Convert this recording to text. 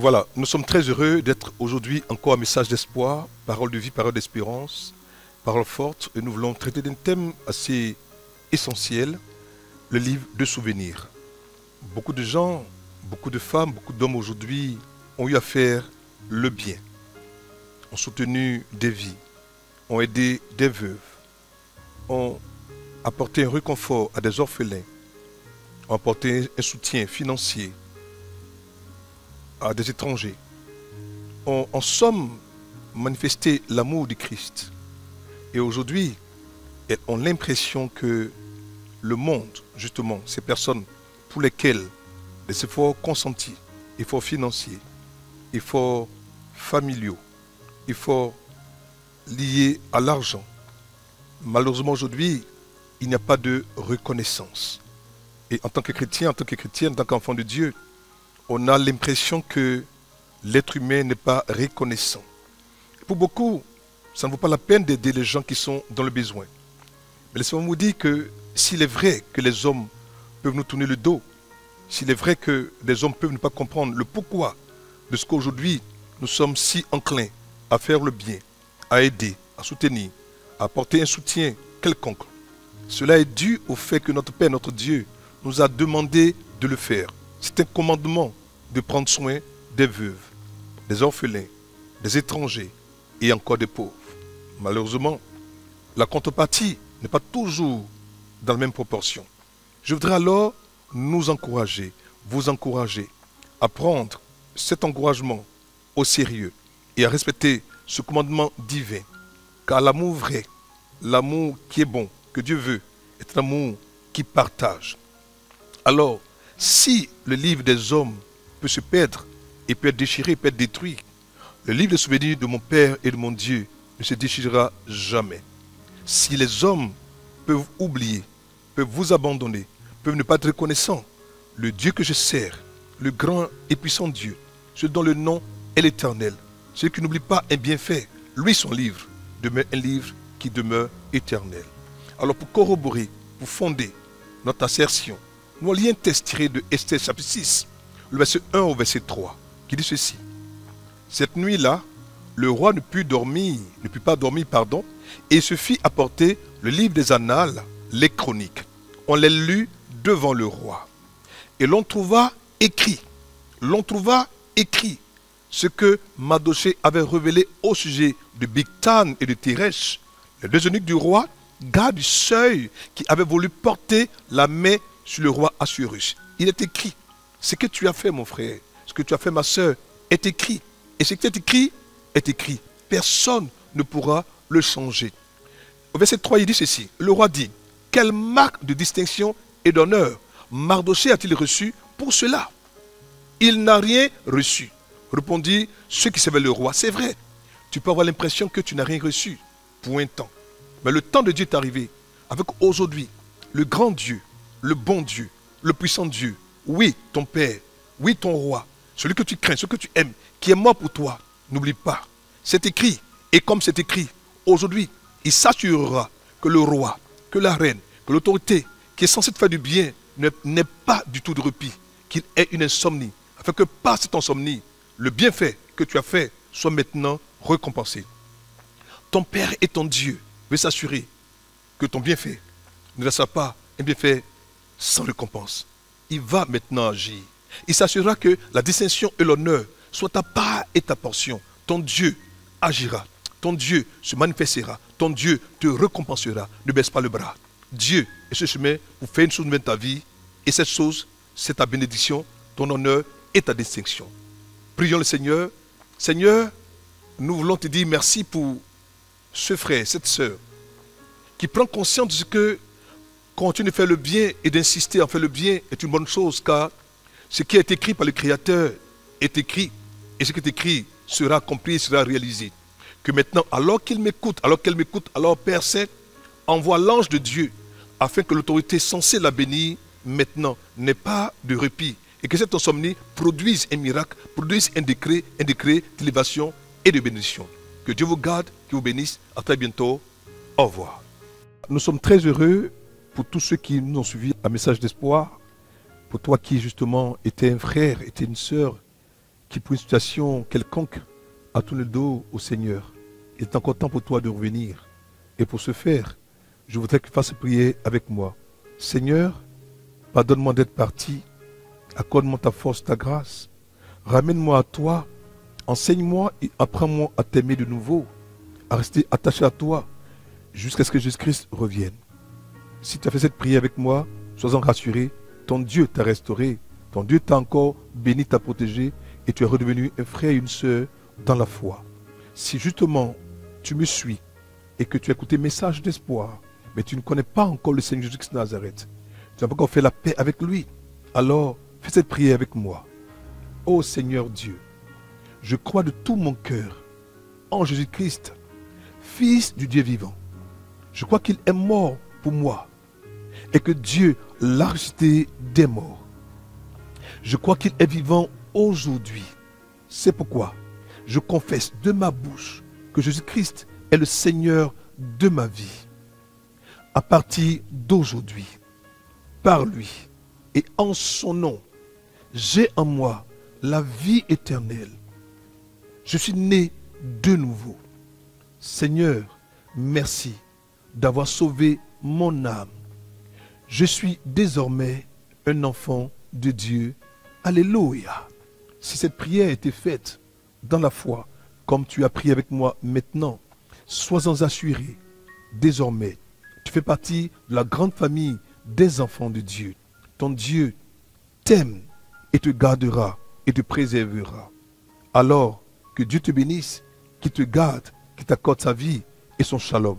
Voilà, nous sommes très heureux d'être aujourd'hui encore un message d'espoir, parole de vie, parole d'espérance, parole forte. Et nous voulons traiter d'un thème assez essentiel, le livre de souvenirs. Beaucoup de gens, beaucoup de femmes, beaucoup d'hommes aujourd'hui ont eu à faire le bien, ont soutenu des vies, ont aidé des veuves, ont apporté un réconfort à des orphelins, ont apporté un soutien financier à des étrangers, ont en somme manifesté l'amour du Christ. Et aujourd'hui, elles ont l'impression que le monde, justement, ces personnes pour lesquelles les efforts consentis, efforts financiers, efforts familiaux, efforts liés à l'argent, malheureusement aujourd'hui, il n'y a pas de reconnaissance. Et en tant que chrétien, en tant que chrétienne, en tant qu'enfant de Dieu, on a l'impression que l'être humain n'est pas reconnaissant. Pour beaucoup, ça ne vaut pas la peine d'aider les gens qui sont dans le besoin. Mais laissez-moi vous dire que s'il est vrai que les hommes peuvent nous tourner le dos, s'il est vrai que les hommes peuvent ne pas comprendre le pourquoi de ce qu'aujourd'hui nous sommes si enclins à faire le bien, à aider, à soutenir, à apporter un soutien quelconque, cela est dû au fait que notre Père, notre Dieu, nous a demandé de le faire. C'est un commandement de prendre soin des veuves, des orphelins, des étrangers et encore des pauvres. Malheureusement, la contrepartie n'est pas toujours dans la même proportion. Je voudrais alors nous encourager, vous encourager à prendre cet encouragement au sérieux et à respecter ce commandement divin. Car l'amour vrai, l'amour qui est bon, que Dieu veut, est un amour qui partage. Alors, si le livre des hommes peut se perdre et peut être déchiré, peut être détruit, le livre des souvenirs de mon Père et de mon Dieu ne se déchirera jamais. Si les hommes peuvent oublier, peuvent vous abandonner, peuvent ne pas être reconnaissants, le Dieu que je sers, le grand et puissant Dieu, celui dont le nom est l'Éternel, celui qui n'oublie pas un bienfait, lui son livre, demeure un livre qui demeure éternel. Alors pour corroborer, pour fonder notre assertion, nous allons lire un texte tiré de Esther chapitre 6, le verset 1 au verset 3, qui dit ceci. Cette nuit-là, le roi ne put pas dormir, et il se fit apporter le livre des annales, les chroniques. On les lut devant le roi. Et l'on trouva écrit ce que Mardochée avait révélé au sujet de Bigtan et de Téresh, les deux eunuques du roi, gardes du seuil, qui avaient voulu porter la main sur le roi Assuérus. Il est écrit, ce que tu as fait mon frère, ce que tu as fait ma soeur, est écrit. Et ce qui est écrit, est écrit. Personne ne pourra le changer. Au verset 3, il dit ceci. Le roi dit, quelle marque de distinction et d'honneur Mardochée a-t-il reçu pour cela? Il n'a rien reçu. Répondit ceux qui servaient le roi. C'est vrai, tu peux avoir l'impression que tu n'as rien reçu pour un temps. Mais le temps de Dieu est arrivé. Avec aujourd'hui, le grand Dieu, le bon Dieu, le puissant Dieu, oui, ton Père, oui, ton roi, celui que tu crains, celui que tu aimes, qui est mort pour toi, n'oublie pas. C'est écrit, et comme c'est écrit, aujourd'hui, il s'assurera que le roi, que la reine, que l'autorité qui est censée te faire du bien n'ait pas du tout de repos, qu'il ait une insomnie, afin que par cette insomnie, le bienfait que tu as fait soit maintenant récompensé. Ton Père et ton Dieu veut s'assurer que ton bienfait ne restera pas un bienfait sans récompense. Il va maintenant agir. Il s'assurera que la distinction et l'honneur soient ta part et ta portion. Ton Dieu agira. Ton Dieu se manifestera. Ton Dieu te récompensera. Ne baisse pas le bras. Dieu est ce chemin pour faire une chose nouvelle de ta vie. Et cette chose, c'est ta bénédiction, ton honneur et ta distinction. Prions le Seigneur. Seigneur, nous voulons te dire merci pour ce frère, cette sœur, qui prend conscience de ce que continuer de faire le bien et d'insister à faire le bien est une bonne chose, car ce qui est écrit par le Créateur est écrit, et ce qui est écrit sera accompli, sera réalisé. Que maintenant, alors qu'il m'écoute, alors qu'elle m'écoute, alors Père Saint, envoie l'ange de Dieu, afin que l'autorité censée la bénir, maintenant, n'ait pas de répit, et que cette insomnie produise un miracle, produise un décret d'élévation et de bénédiction. Que Dieu vous garde, qu'il vous bénisse. À très bientôt. Au revoir. Nous sommes très heureux pour tous ceux qui nous ont suivis un message d'espoir, pour toi qui justement étais un frère, étais une sœur, qui pour une situation quelconque a tourné le dos au Seigneur. Il est encore temps pour toi de revenir. Et pour ce faire, je voudrais que tu fasses prier avec moi. Seigneur, pardonne-moi d'être parti. Accorde-moi ta force, ta grâce. Ramène-moi à toi. Enseigne-moi et apprends-moi à t'aimer de nouveau, à rester attaché à toi jusqu'à ce que Jésus-Christ revienne. Si tu as fait cette prière avec moi, sois-en rassuré, ton Dieu t'a restauré, ton Dieu t'a encore béni, t'a protégé et tu es redevenu un frère et une sœur dans la foi. Si justement tu me suis et que tu as écouté message d'espoir, mais tu ne connais pas encore le Seigneur Jésus-Christ de Nazareth, tu n'as pas encore fait la paix avec lui, alors fais cette prière avec moi. Ô Seigneur Dieu, je crois de tout mon cœur en Jésus-Christ, Fils du Dieu vivant. Je crois qu'il est mort pour moi et que Dieu l'a ressuscité des morts. Je crois qu'il est vivant aujourd'hui. C'est pourquoi je confesse de ma bouche que Jésus-Christ est le Seigneur de ma vie. À partir d'aujourd'hui, par lui et en son nom, j'ai en moi la vie éternelle. Je suis né de nouveau. Seigneur, merci d'avoir sauvé mon âme. Je suis désormais un enfant de Dieu. Alléluia. Si cette prière a été faite dans la foi, comme tu as prié avec moi maintenant, sois-en assuré. Désormais, tu fais partie de la grande famille des enfants de Dieu. Ton Dieu t'aime et te gardera et te préservera. Alors, que Dieu te bénisse, qu'il te garde, qu'il t'accorde sa vie et son shalom.